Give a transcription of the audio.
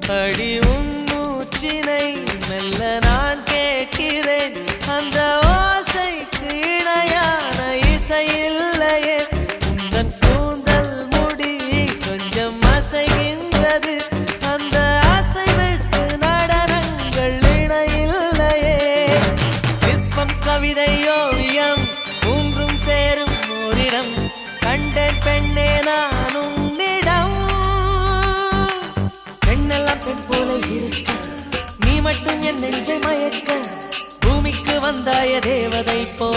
அடி உன் மூச்சினை மெல்ல நான் கேட்கிறேன். அந்த ஓசைக்கு இணையான இசை இல்லையே. உந்தன் கூந்தல் முடி கொஞ்சம் அசைகின்றது. அந்த அசைவுக்கு நடனங்கள் இணையில்லையே. சிற்பம் கவிதை ஓவியம் மூன்றும் சேரும் ஓரிடம் கண்டேன் பெண்ணே நான் உன்னிடம். பெண்ணெல்லாம் பெண் போல இருக்க நீ மட்டும் என் நெஞ்சை மயக்க. பூமிக்கு வந்தாய தேவதை போ